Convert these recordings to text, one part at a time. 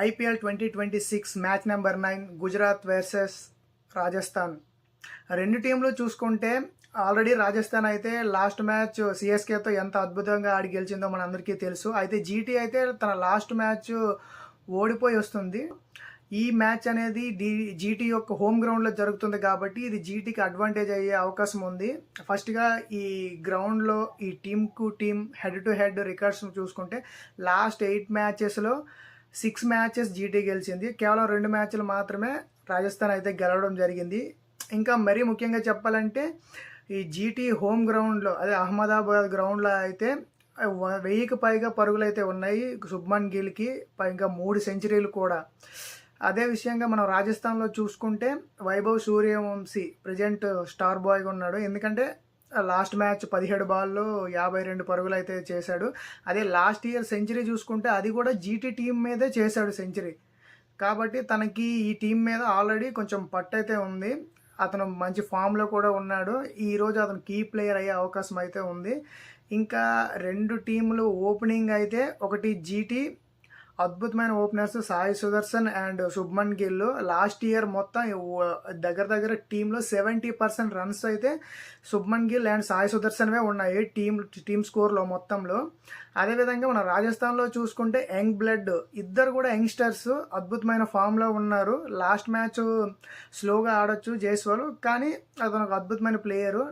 IPL 2026 match number 9 Gujarat versus Rajasthan. రెండు టీంలు చూసుకుంటే ఆల్రెడీ రాజస్థాన్ అయితే లాస్ట్ మ్యాచ్ సిఎస్కేతో ఎంత అద్భుతంగా ఆడి గెలిచిందో మనందరికీ తెలుసు. అయితే జీటీ అయితే తన లాస్ట్ మ్యాచ్ ఓడిపోయి వస్తుంది. ఈ మ్యాచ్ అనేది జీటీ యొక్క హోమ్ గ్రౌండ్లో జరుగుతుంది కాబట్టి ఇది జీటీకి అడ్వాంటేజ్ అయ్యే అవకాశం ఉంది. ఫస్ట్గా ఈ గ్రౌండ్లో ఈ team head to head records చూసుకుంటే లాస్ట్ 8 మ్యాచెస్లో 6 మ్యాచెస్ జీటీ గెలిచింది. కేవలం 2 మ్యాచ్లు మాత్రమే రాజస్థాన్ అయితే గెలవడం జరిగింది. ఇంకా మరీ ముఖ్యంగా చెప్పాలంటే ఈ జీటీ హోమ్ గ్రౌండ్లో అదే అహ్మదాబాద్ గ్రౌండ్లో అయితే 1000కి పైగా పరుగులు అయితే ఉన్నాయి శుభ్మన్ గిల్కి, ఇంకా 3 సెంచరీలు కూడా. అదే విషయంగా మనం రాజస్థాన్లో చూసుకుంటే వైభవ్ సూర్యవంశీ ప్రజెంట్ స్టార్ బాయ్గా ఉన్నాడు. ఎందుకంటే లాస్ట్ మ్యాచ్ 17 బాల్లో 52 పరుగులు అయితే చేశాడు. అదే లాస్ట్ ఇయర్ సెంచరీ చూసుకుంటే అది కూడా జీటీ టీం మీదే చేశాడు సెంచరీ. కాబట్టి తనకి ఈ టీం మీద ఆల్రెడీ కొంచెం పట్టు అయితే ఉంది. అతను మంచి ఫామ్లో కూడా ఉన్నాడు. ఈరోజు అతను కీ ప్లేయర్ అయ్యే అవకాశం అయితే ఉంది. ఇంకా 2 టీంలు ఓపెనింగ్ అయితే ఒకటి జీటీ అద్భుతమైన openers Sai Sudarshan and Shubman Gill. Last year మొత్తం దగ్గర టీంలో 70% రన్స్ అయితే శుభ్మన్ గిల్ అండ్ సాయి సుదర్శన్వే ఉన్నాయి టీమ్ స్కోర్లో మొత్తంలో. అదేవిధంగా మన రాజస్థాన్లో చూసుకుంటే యంగ్ బ్లడ్ ఇద్దరు కూడా యంగ్స్టర్స్ అద్భుతమైన ఫామ్లో ఉన్నారు. లాస్ట్ మ్యాచ్ స్లోగా ఆడొచ్చు జైస్వాల్, కానీ అతను ఒక అద్భుతమైన ప్లేయరు.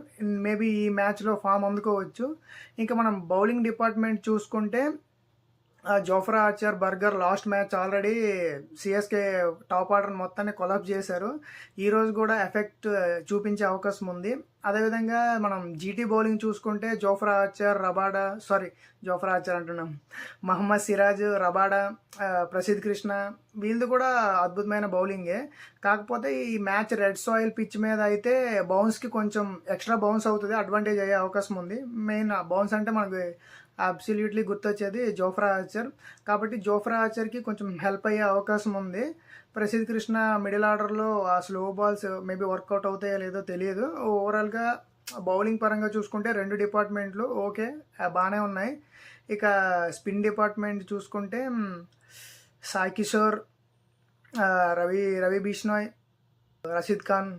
మేబీ ఈ మ్యాచ్లో ఫామ్ అందుకోవచ్చు. ఇంకా మనం బౌలింగ్ డిపార్ట్మెంట్ చూసుకుంటే Jofra Archer, burger last match already CSK top order మొత్తాన్ని కొలాప్స్ చేశారు. ఈరోజు కూడా ఎఫెక్ట్ చూపించే అవకాశం ఉంది. అదేవిధంగా మనం జీటీ బౌలింగ్ చూసుకుంటే జోఫ్రా ఆర్చర్ అంటున్నాం, మహమ్మద్ సిరాజ్, రబాడా, ప్రసిద్ధ్ కృష్ణ వీళ్ళది కూడా అద్భుతమైన బౌలింగే. కాకపోతే ఈ మ్యాచ్ రెడ్ సాయిల్ పిచ్ మీద అయితే బౌన్స్కి కొంచెం ఎక్స్ట్రా బౌన్స్ అవుతుంది, అడ్వాంటేజ్ అయ్యే అవకాశం ఉంది. మెయిన్ బౌన్స్ అంటే మనకి అబ్సల్యూట్లీ గుర్తొచ్చేది జోఫ్రా ఆర్చర్. కాబట్టి జోఫ్రా ఆర్చర్కి కొంచెం హెల్ప్ అయ్యే అవకాశం ఉంది. ప్రసిద్ధ్ కృష్ణ మిడిల్ ఆర్డర్లో ఆ స్లో బాల్స్ మేబీ వర్కౌట్ అవుతాయో లేదో తెలియదు. ఓవరాల్గా బౌలింగ్ పరంగా చూసుకుంటే 2 డిపార్ట్మెంట్లు ఓకే బాగానే ఉన్నాయి. ఇక స్పిన్ డిపార్ట్మెంట్ చూసుకుంటే సాయి కిషోర్, రవి బిష్నాయ్, రషీద్ ఖాన్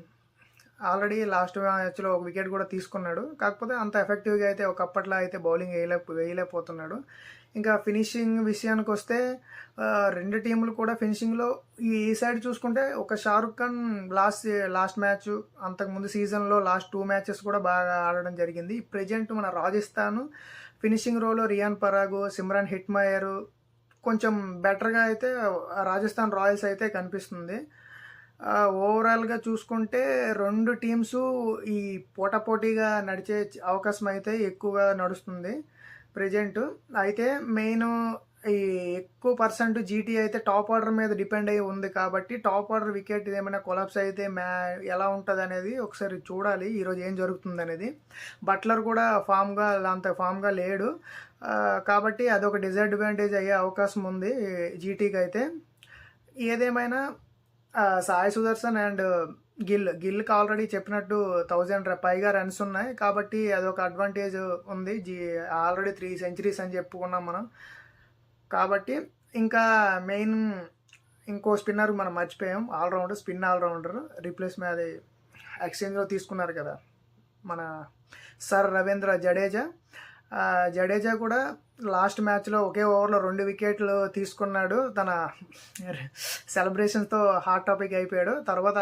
ఆల్రెడీ లాస్ట్ మ్యాచ్లో ఒక వికెట్ కూడా తీసుకున్నాడు. కాకపోతే అంత ఎఫెక్టివ్గా అయితే ఒకప్పట్లో అయితే బౌలింగ్ వేయలేకపోతున్నాడు. ఇంకా ఫినిషింగ్ విషయానికి వస్తే 2 టీంలు కూడా ఫినిషింగ్లో ఈ సైడ్ చూసుకుంటే ఒక షారుఖ్ ఖాన్ లాస్ట్ మ్యాచ్, అంతకుముందు సీజన్లో లాస్ట్ 2 మ్యాచెస్ కూడా బాగా ఆడడం జరిగింది. ప్రజెంట్ మన రాజస్థాన్ ఫినిషింగ్ రోలో రియాన్ పరాగ్, సిమ్రాన్ హిట్మయర్ కొంచెం బెటర్గా అయితే రాజస్థాన్ రాయల్స్ అయితే కనిపిస్తుంది. ఓవరాల్గా చూసుకుంటే 2 టీమ్స్ ఈ పోటాపోటీగా నడిచే అవకాశం అయితే ఎక్కువగా నడుస్తుంది ప్రజెంట్. అయితే మెయిన్ ఈ ఎక్కువ పర్సెంట్ జీటీ అయితే టాప్ ఆర్డర్ మీద డిపెండ్ అయ్యి ఉంది. కాబట్టి టాప్ ఆర్డర్ వికెట్ ఏమైనా కొలాప్స్ అయితే ఎలా ఉంటుంది అనేది ఒకసారి చూడాలి, ఈరోజు ఏం జరుగుతుంది అనేది. బట్లర్ కూడా అంత ఫామ్గా లేడు. కాబట్టి అదొక డిసడ్వాంటేజ్ అయ్యే అవకాశం ఉంది జీటీకి అయితే. ఏదేమైనా సాయి సుదర్శన్ అండ్ గిల్కి ఆల్రెడీ చెప్పినట్టు 1000 పైగా రన్స్ ఉన్నాయి. కాబట్టి అదొక అడ్వాంటేజ్ ఉంది. ఆల్రెడీ 3 సెంచరీస్ అని చెప్పుకున్నాం మనం. కాబట్టి ఇంకా మెయిన్ ఇంకో స్పిన్నర్ మనం మర్చిపోయాం, స్పిన్ ఆల్రౌండర్ రీప్లేస్మెంట్ అది ఎక్స్చేంజ్లో తీసుకున్నారు కదా మన సర్ రవీంద్ర జడేజా కూడా లాస్ట్ మ్యాచ్లో ఒకే ఓవర్లో 2 వికెట్లు తీసుకున్నాడు. తన సెలబ్రేషన్స్తో హాట్ టాపిక్ అయిపోయాడు. తర్వాత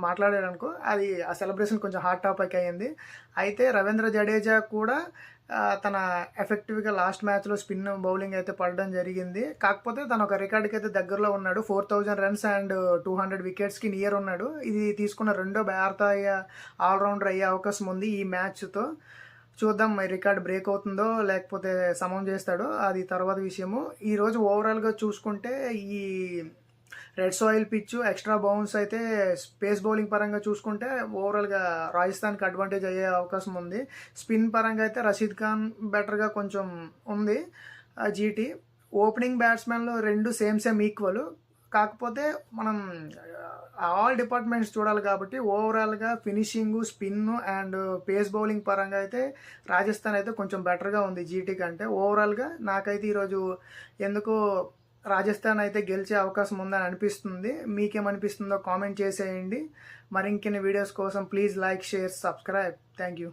మాట్లాడాడు అనుకో, అది ఆ సెలబ్రేషన్ కొంచెం హాట్ టాపిక్ అయ్యింది. అయితే రవీంద్ర జడేజా కూడా తన ఎఫెక్టివ్గా లాస్ట్ మ్యాచ్లో స్పిన్ బౌలింగ్ అయితే పడడం జరిగింది. కాకపోతే తన ఒక రికార్డుకి అయితే దగ్గరలో ఉన్నాడు. 4000 రన్స్ అండ్ 200 వికెట్స్కి నియర్ ఉన్నాడు. ఇది తీసుకున్న 2వ భారతీయ ఆల్రౌండర్ అయ్యే అవకాశం ఉంది ఈ మ్యాచ్తో. చూద్దాం మరి రికార్డ్ బ్రేక్ అవుతుందో లేకపోతే సమం చేస్తాడో, అది తర్వాత విషయము. ఈరోజు ఓవరాల్గా చూసుకుంటే ఈ red soil pitch extra bounce అయితే పేస్ బౌలింగ్ పరంగా చూసుకుంటే ఓవరాల్గా రాజస్థాన్కి అడ్వాంటేజ్ అయ్యే అవకాశం ఉంది. స్పిన్ పరంగా అయితే రషీద్ ఖాన్ బెటర్గా కొంచెం ఉంది జీటీ. ఓపెనింగ్ బ్యాట్స్మెన్లు 2 సేమ్ ఈక్వల్. కాకపోతే మనం ఆల్ డిపార్ట్మెంట్స్ చూడాలి కాబట్టి ఓవరాల్గా finishing, spin and pace bowling పరంగా అయితే రాజస్థాన్ అయితే కొంచెం బెటర్గా ఉంది జీటీ కంటే. ఓవరాల్గా నాకైతే ఈరోజు ఎందుకో రాజస్థాన్ అయితే గెలిచే అవకాశం ఉందని అనిపిస్తుంది. మీకేమనిపిస్తుందో కామెంట్ చేసేయండి. మరిన్ని వీడియోస్ కోసం please like, share, subscribe. Thank you.